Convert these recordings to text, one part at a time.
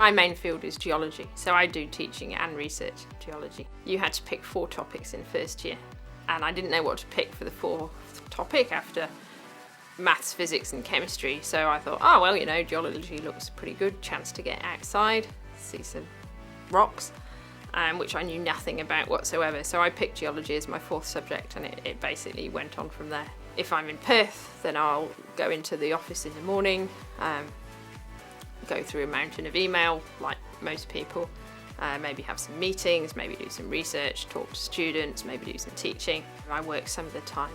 My main field is geology, so I do teaching and research geology. You had to pick 4 topics in first year, and I didn't know what to pick for the 4th topic after maths, physics and chemistry, so I thought, oh well, you know, geology looks pretty good, chance to get outside, see some rocks, which I knew nothing about whatsoever, so I picked geology as my 4th subject, and it basically went on from there. If I'm in Perth, then I'll go into the office in the morning, go through a mountain of email like most people, maybe have some meetings, maybe do some research, talk to students, maybe do some teaching. I work some of the time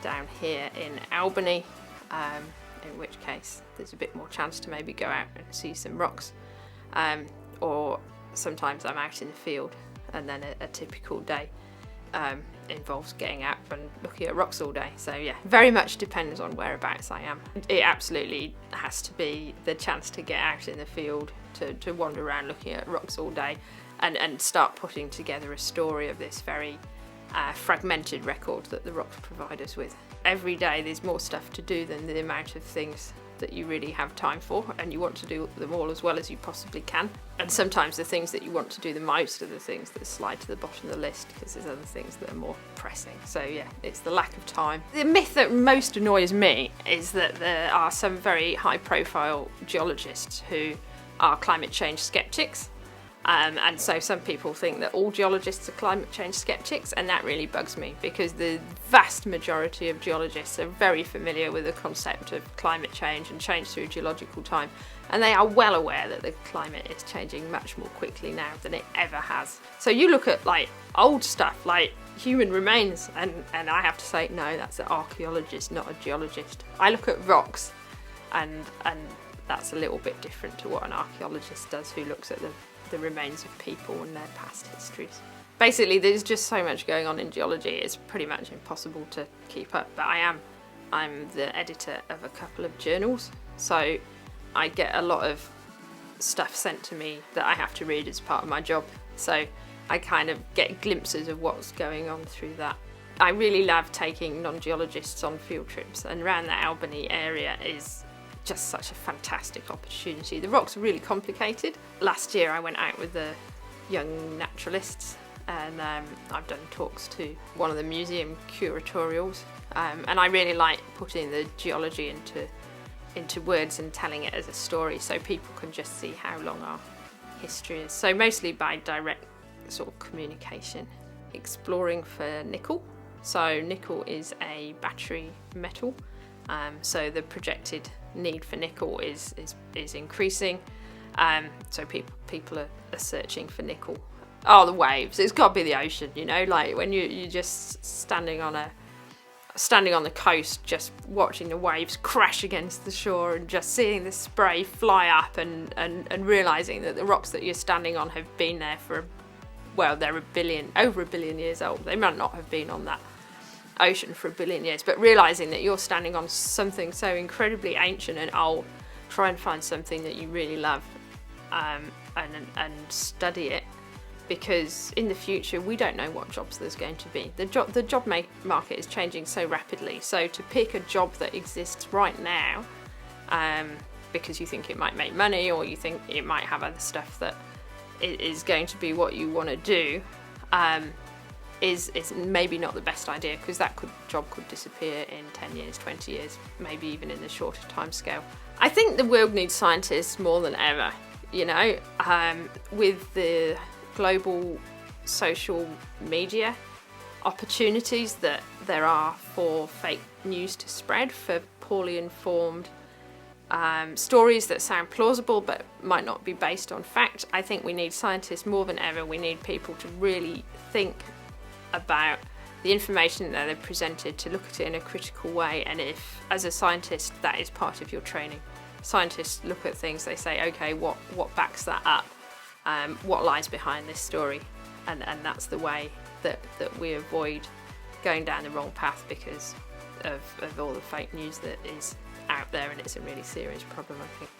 down here in Albany, in which case there's a bit more chance to maybe go out and see some rocks, or sometimes I'm out in the field, and then a typical day involves getting out and looking at rocks all day. So yeah, very much depends on whereabouts I am. It absolutely has to be the chance to get out in the field, to wander around looking at rocks all day, and start putting together a story of this very fragmented record that the rocks provide us with. Every day there's more stuff to do than the amount of things that you really have time for, and you want to do them all as well as you possibly can. And sometimes the things that you want to do the most are the things that slide to the bottom of the list because there's other things that are more pressing. So yeah, it's the lack of time. The myth that most annoys me is that there are some very high profile geologists who are climate change skeptics. And so some people think that all geologists are climate change skeptics, and that really bugs me because the vast majority of geologists are very familiar with the concept of climate change and change through geological time, and they are well aware that the climate is changing much more quickly now than it ever has. So you look at like old stuff like human remains, and I have to say, no, that's an archaeologist, not a geologist. I look at rocks, and that's a little bit different to what an archaeologist does, who looks at the remains of people and their past histories. Basically, there's just so much going on in geology, it's pretty much impossible to keep up. But I'm the editor of a couple of journals, so I get a lot of stuff sent to me that I have to read as part of my job. So I kind of get glimpses of what's going on through that. I really love taking non-geologists on field trips, and around the Albany area is just such a fantastic opportunity. The rocks are really complicated. Last year I went out with the young naturalists, and I've done talks to one of the museum curatorials, and I really like putting the geology into words and telling it as a story so people can just see how long our history is. So mostly by direct sort of communication. Exploring for nickel. So nickel is a battery metal, so the projected need for nickel is increasing, so people are searching for nickel. Oh, the waves, it's got to be the ocean, you know, like when you're just standing on the coast, just watching the waves crash against the shore and just seeing the spray fly up, and realizing that the rocks that you're standing on have been there for, well, they're over a billion years old. They might not have been on that ocean for a billion years, but realizing that you're standing on something so incredibly ancient and old, try and find something that you really love, and study it, because in the future we don't know what jobs there's going to be. The job market is changing so rapidly, so to pick a job that exists right now, because you think it might make money, or you think it might have other stuff that is going to be what you want to do, is maybe not the best idea, because that job could disappear in 10 years, 20 years, maybe even in a shorter time scale. I think the world needs scientists more than ever, you know, with the global social media opportunities that there are for fake news to spread, for poorly informed stories that sound plausible but might not be based on fact. I think we need scientists more than ever. We need people to really think about the information that they're presented, to look at it in a critical way, and if, as a scientist, that is part of your training. Scientists look at things, they say, okay, what backs that up? What lies behind this story? And that's the way that we avoid going down the wrong path because of all the fake news that is out there, and it's a really serious problem, I think.